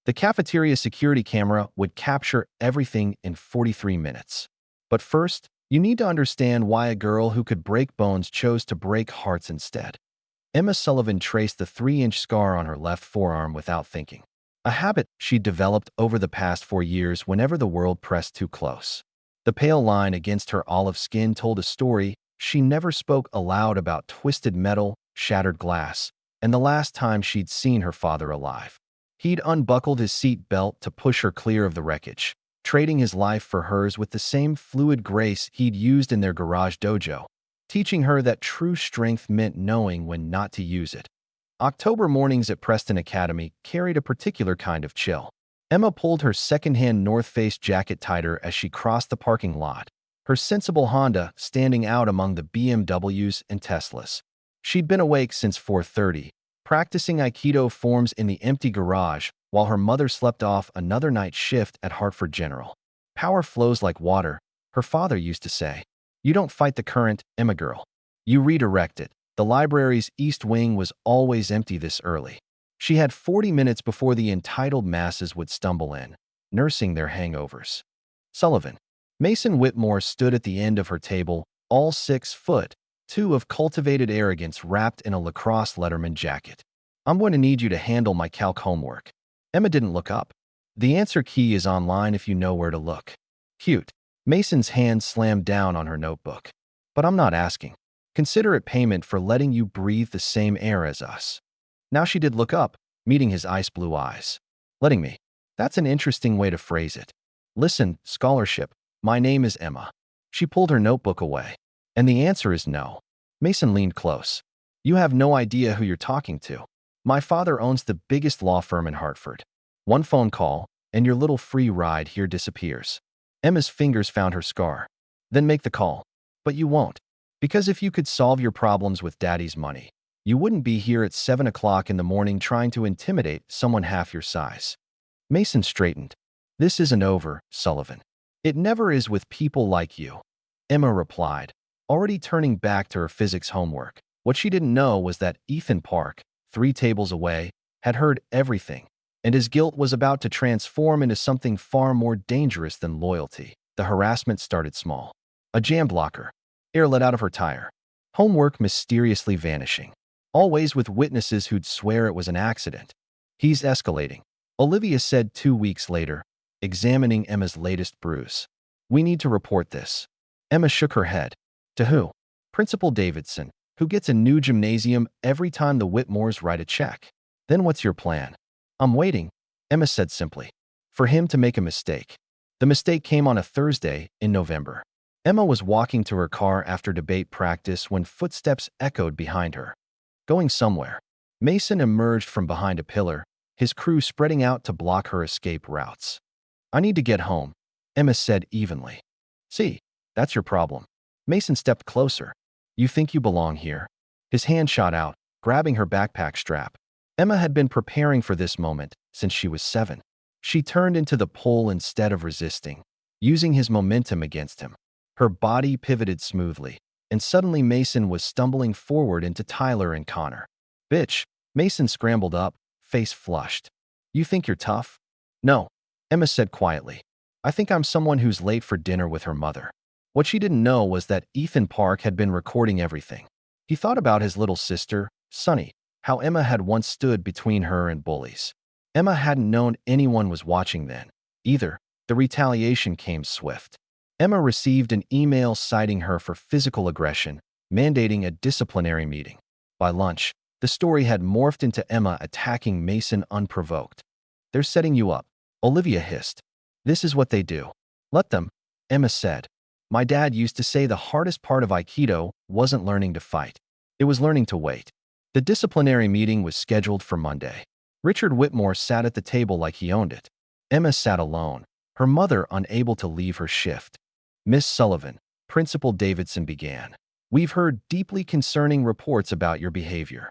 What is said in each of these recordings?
The cafeteria security camera would capture everything in 43 minutes. But first, you need to understand why a girl who could break bones chose to break hearts instead. Emma Sullivan traced the 3-inch scar on her left forearm without thinking. A habit she'd developed over the past 4 years whenever the world pressed too close. The pale line against her olive skin told a story. She never spoke aloud about twisted metal, shattered glass, and the last time she'd seen her father alive. He'd unbuckled his seat belt to push her clear of the wreckage, trading his life for hers with the same fluid grace he'd used in their garage dojo, teaching her that true strength meant knowing when not to use it. October mornings at Preston Academy carried a particular kind of chill. Emma pulled her second-hand North Face jacket tighter as she crossed the parking lot, her sensible Honda standing out among the BMWs and Teslas. She'd been awake since 4:30, practicing Aikido forms in the empty garage while her mother slept off another night shift at Hartford General. Power flows like water, her father used to say. You don't fight the current, Emma girl. You redirect it. The library's east wing was always empty this early. She had 40 minutes before the entitled masses would stumble in, nursing their hangovers. Sullivan. Mason Whitmore stood at the end of her table, all 6'2" of cultivated arrogance wrapped in a lacrosse letterman jacket. I'm going to need you to handle my calc homework. Emma didn't look up. The answer key is online if you know where to look. Cute. Mason's hand slammed down on her notebook. But I'm not asking. Consider it payment for letting you breathe the same air as us. Now she did look up, meeting his ice blue eyes. Letting me. That's an interesting way to phrase it. Listen, scholarship. My name is Emma. She pulled her notebook away. And the answer is no. Mason leaned close. You have no idea who you're talking to. My father owns the biggest law firm in Hartford. One phone call, and your little free ride here disappears. Emma's fingers found her scar. Then make the call. But you won't. Because if you could solve your problems with daddy's money, you wouldn't be here at 7 o'clock in the morning trying to intimidate someone half your size. Mason straightened. This isn't over, Sullivan. It never is with people like you. Emma replied, already turning back to her physics homework. What she didn't know was that Ethan Park, 3 tables away, had heard everything, and his guilt was about to transform into something far more dangerous than loyalty. The harassment started small. A jam blocker. Air let out of her tire. Homework mysteriously vanishing. Always with witnesses who'd swear it was an accident. He's escalating. Olivia said 2 weeks later, examining Emma's latest bruise. We need to report this. Emma shook her head. To who? Principal Davidson, who gets a new gymnasium every time the Whitmores write a check. Then what's your plan? I'm waiting, Emma said simply, for him to make a mistake. The mistake came on a Thursday in November. Emma was walking to her car after debate practice when footsteps echoed behind her. Going somewhere. Mason emerged from behind a pillar, his crew spreading out to block her escape routes. I need to get home, Emma said evenly. See, that's your problem. Mason stepped closer. You think you belong here? His hand shot out, grabbing her backpack strap. Emma had been preparing for this moment since she was 7. She turned into the pole instead of resisting, using his momentum against him. Her body pivoted smoothly, and suddenly Mason was stumbling forward into Tyler and Connor. Bitch, Mason scrambled up, face flushed. You think you're tough? No, Emma said quietly. I think I'm someone who's late for dinner with her mother. What she didn't know was that Ethan Park had been recording everything. He thought about his little sister, Sunny, how Emma had once stood between her and Bullies. Emma hadn't known anyone was watching then, either. The retaliation came swift. Emma received an email citing her for physical aggression, mandating a disciplinary meeting. By lunch, the story had morphed into Emma attacking Mason unprovoked. They're setting you up, Olivia hissed. This is what they do. Let them, Emma said. My dad used to say the hardest part of Aikido wasn't learning to fight. It was learning to wait. The disciplinary meeting was scheduled for Monday. Richard Whitmore sat at the table like he owned it. Emma sat alone, her mother unable to leave her shift. Miss Sullivan, Principal Davidson began. We've heard deeply concerning reports about your behavior.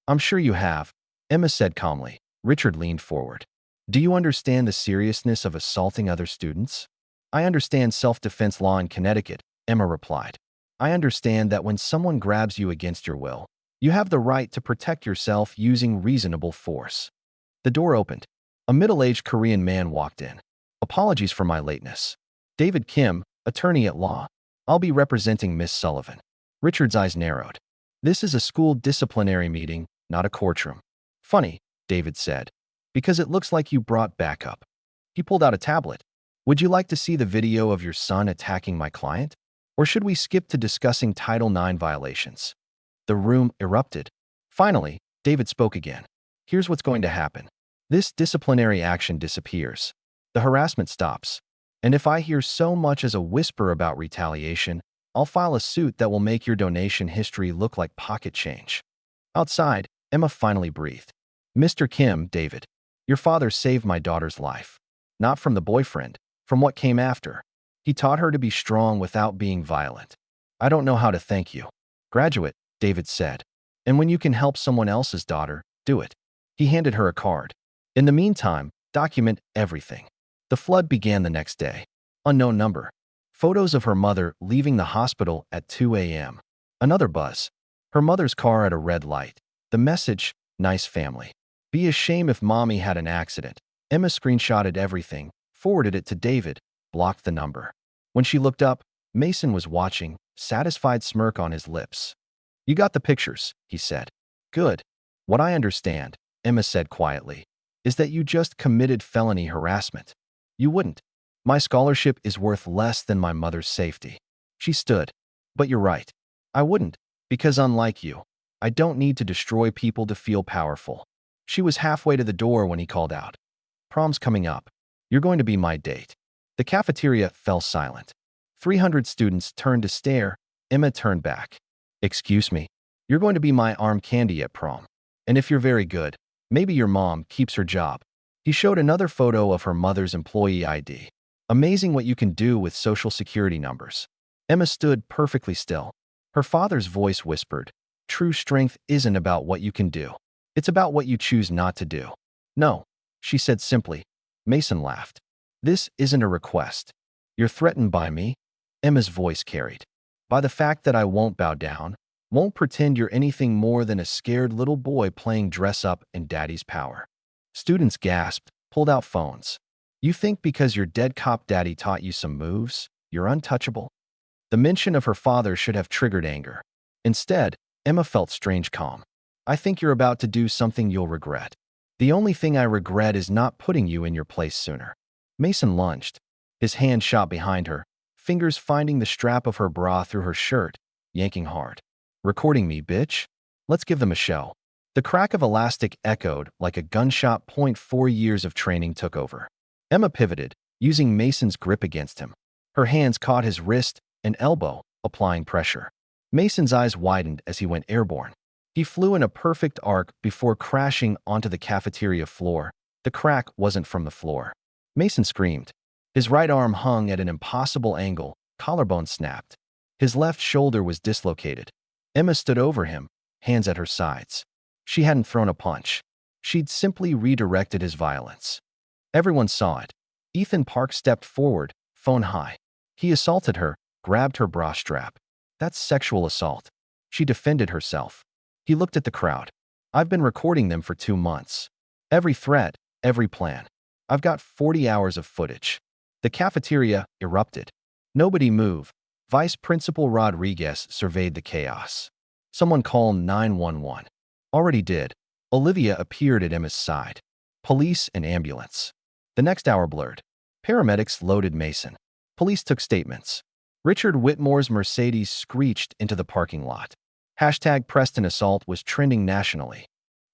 I'm sure you have, Emma said calmly. Richard leaned forward. Do you understand the seriousness of assaulting other students? I understand self-defense law in Connecticut, Emma replied. I understand that when someone grabs you against your will, you have the right to protect yourself using reasonable force. The door opened. A middle-aged Korean man walked in. Apologies for my lateness. David Kim, attorney at law. I'll be representing Miss Sullivan. Richard's eyes narrowed. This is a school disciplinary meeting, not a courtroom. Funny, David said, because it looks like you brought backup. He pulled out a tablet. Would you like to see the video of your son attacking my client? Or should we skip to discussing Title IX violations? The room erupted. Finally, David spoke again. Here's what's going to happen. This disciplinary action disappears. The harassment stops. And if I hear so much as a whisper about retaliation, I'll file a suit that will make your donation history look like pocket change. Outside, Emma finally breathed. Mr. Kim, David, your father saved my daughter's life. Not from the boyfriend, from what came after. He taught her to be strong without being violent. I don't know how to thank you. Graduate, David said. And when you can help someone else's daughter, do it. He handed her a card. In the meantime, document everything. The flood began the next day. Unknown number. Photos of her mother leaving the hospital at 2 a.m. Another buzz. Her mother's car at a red light. The message, nice family. Be a shame if mommy had an accident. Emma screenshotted everything, forwarded it to David, blocked the number. When she looked up, Mason was watching, satisfied smirk on his lips. You got the pictures, he said. Good. What I understand, Emma said quietly, is that you just committed felony harassment. You wouldn't. My scholarship is worth less than my mother's safety. She stood. But you're right. I wouldn't, because unlike you, I don't need to destroy people to feel powerful. She was halfway to the door when he called out. Prom's coming up. You're going to be my date. The cafeteria fell silent. 300 students turned to stare. Emma turned back. Excuse me. You're going to be my arm candy at prom. And if you're very good, maybe your mom keeps her job. He showed another photo of her mother's employee ID. Amazing what you can do with social security numbers. Emma stood perfectly still. Her father's voice whispered, true strength isn't about what you can do. It's about what you choose not to do. No, she said simply. Mason laughed. This isn't a request. You're threatened by me? Emma's voice carried. By the fact that I won't bow down, won't pretend you're anything more than a scared little boy playing dress-up in daddy's power. Students gasped, pulled out phones. You think because your dead cop daddy taught you some moves, you're untouchable? The mention of her father should have triggered anger. Instead, Emma felt strange calm. I think you're about to do something you'll regret. The only thing I regret is not putting you in your place sooner. Mason lunged. His hand shot behind her, fingers finding the strap of her bra through her shirt, yanking hard. Recording me, bitch? Let's give them a show. The crack of elastic echoed like a gunshot. 4 years of training took over. Emma pivoted, using Mason's grip against him. Her hands caught his wrist and elbow, applying pressure. Mason's eyes widened as he went airborne. He flew in a perfect arc before crashing onto the cafeteria floor. The crack wasn't from the floor. Mason screamed. His right arm hung at an impossible angle, collarbone snapped. His left shoulder was dislocated. Emma stood over him, hands at her sides. She hadn't thrown a punch. She'd simply redirected his violence. Everyone saw it. Ethan Park stepped forward, phone high. He assaulted her, grabbed her bra strap. That's sexual assault. She defended herself. He looked at the crowd. I've been recording them for 2 months. Every threat, every plan. I've got 40 hours of footage. The cafeteria erupted. Nobody moved. Vice Principal Rodriguez surveyed the chaos. Someone call 911. Already did. Olivia appeared at Emma's side. Police and ambulance. The next hour blurred. Paramedics loaded Mason. Police took statements. Richard Whitmore's Mercedes screeched into the parking lot. Hashtag Preston assault was trending nationally.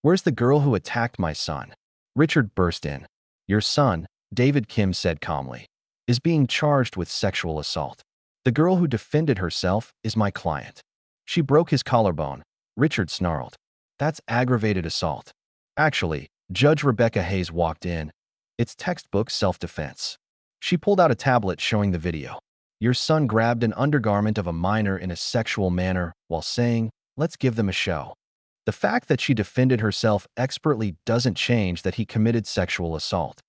Where's the girl who attacked my son? Richard burst in. Your son, David Kim said calmly, is being charged with sexual assault. The girl who defended herself is my client. She broke his collarbone. Richard snarled. That's aggravated assault. Actually, Judge Rebecca Hayes walked in. It's textbook self-defense. She pulled out a tablet showing the video. Your son grabbed an undergarment of a minor in a sexual manner while saying, let's give them a show. The fact that she defended herself expertly doesn't change that he committed sexual assault.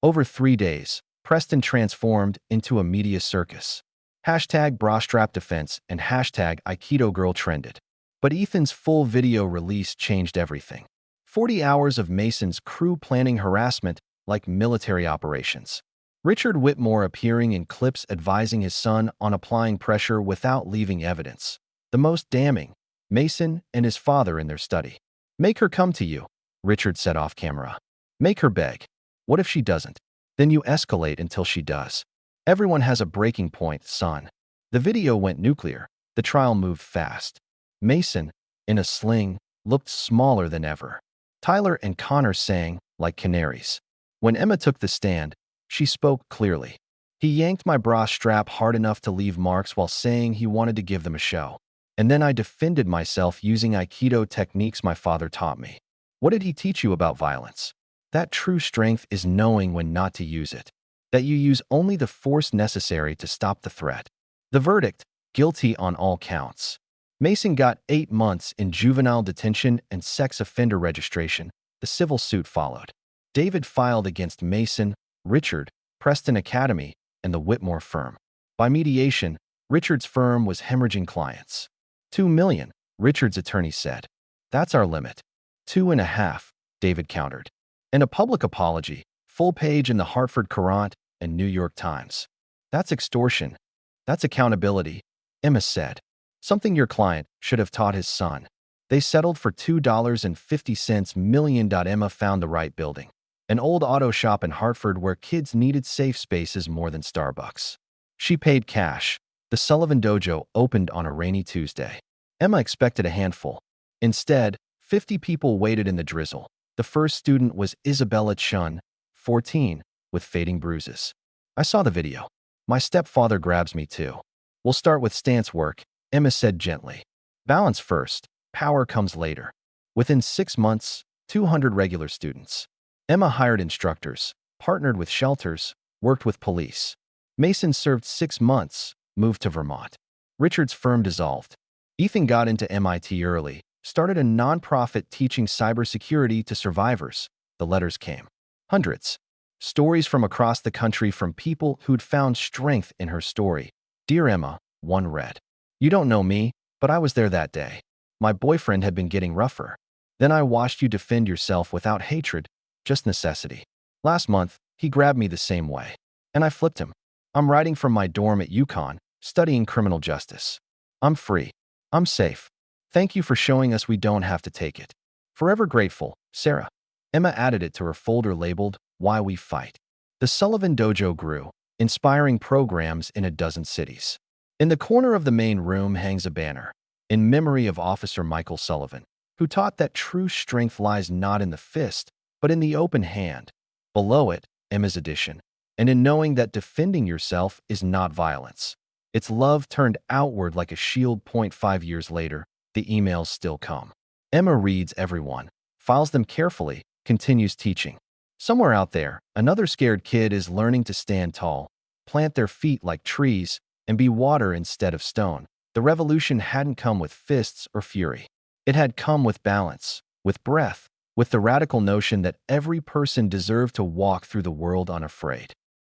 Over 3 days, Preston transformed into a media circus. Hashtag bra strap defense and hashtag Aikido girl trended. But Ethan's full video release changed everything. 40 hours of Mason's crew planning harassment like military operations. Richard Whitmore appearing in clips advising his son on applying pressure without leaving evidence. The most damning, Mason and his father in their study. "Make her come to you," Richard said off camera. "Make her beg. What if she doesn't? Then you escalate until she does. Everyone has a breaking point, son." The video went nuclear. The trial moved fast. Mason, in a sling, looked smaller than ever. Tyler and Connor sang like canaries. When Emma took the stand, she spoke clearly. "He yanked my bra strap hard enough to leave marks while saying he wanted to give them a show. And then I defended myself using Aikido techniques my father taught me." What did he teach you about violence? That true strength is knowing when not to use it. That you use only the force necessary to stop the threat. The verdict: guilty on all counts. Mason got 8 months in juvenile detention and sex offender registration. The civil suit followed. David filed against Mason, Richard, Preston Academy, and the Whitmore firm. By mediation, Richard's firm was hemorrhaging clients. $2 million, Richard's attorney said. "That's our limit." "2.5, David countered. And a public apology, full page in the Hartford Courant and New York Times. "That's extortion. That's accountability," Emma said. "Something your client should have taught his son." They settled for $2.50 million. Emma found the right building. An old auto shop in Hartford where kids needed safe spaces more than Starbucks. She paid cash. The Sullivan Dojo opened on a rainy Tuesday. Emma expected a handful. Instead, 50 people waited in the drizzle. The first student was Isabella Chun, 14, with fading bruises. "I saw the video. My stepfather grabs me too." "We'll start with stance work," Emma said gently. "Balance first, power comes later." Within 6 months, 200 regular students. Emma hired instructors, partnered with shelters, worked with police. Mason served 6 months, moved to Vermont. Richard's firm dissolved. Ethan got into MIT early, started a nonprofit teaching cybersecurity to survivors. The letters came. Hundreds. Stories from across the country from people who'd found strength in her story. "Dear Emma," one read. "You don't know me, but I was there that day. My boyfriend had been getting rougher. Then I watched you defend yourself without hatred, just necessity. Last month, he grabbed me the same way. And I flipped him. I'm writing from my dorm at UConn, studying criminal justice. I'm free. I'm safe. Thank you for showing us we don't have to take it. Forever grateful, Sarah." Emma added it to her folder labeled, "Why We Fight." The Sullivan Dojo grew, inspiring programs in a dozen cities. In the corner of the main room hangs a banner, in memory of Officer Michael Sullivan, who taught that true strength lies not in the fist, but in the open hand. Below it, Emma's edition, and in knowing that defending yourself is not violence. It's love turned outward like a shield. 5 years later, the emails still come. Emma reads everyone, files them carefully, continues teaching. Somewhere out there, another scared kid is learning to stand tall, plant their feet like trees, and be water instead of stone. The revolution hadn't come with fists or fury. It had come with balance, with breath, with the radical notion that every person deserved to walk through the world unafraid.